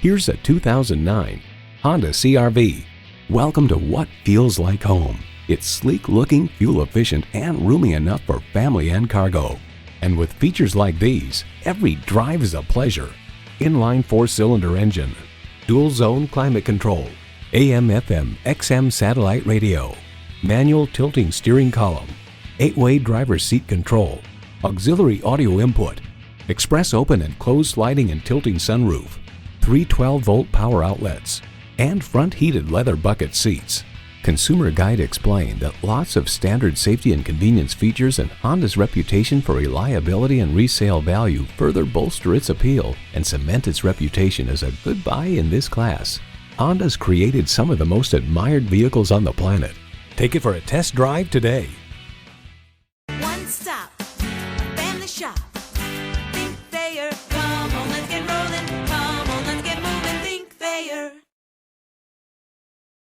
Here's a 2009 Honda CR-V. Welcome to what feels like home. It's sleek-looking, fuel-efficient, and roomy enough for family and cargo. And with features like these, every drive is a pleasure. Inline 4-cylinder engine, dual-zone climate control, AM/FM XM satellite radio, manual tilting steering column, 8-way driver's seat control, auxiliary audio input, express open and closed sliding and tilting sunroof, 3 12-volt power outlets, and front heated leather bucket seats. Consumer Guide explained that lots of standard safety and convenience features and Honda's reputation for reliability and resale value further bolster its appeal and cement its reputation as a good buy in this class. Honda's created some of the most admired vehicles on the planet. Take it for a test drive today.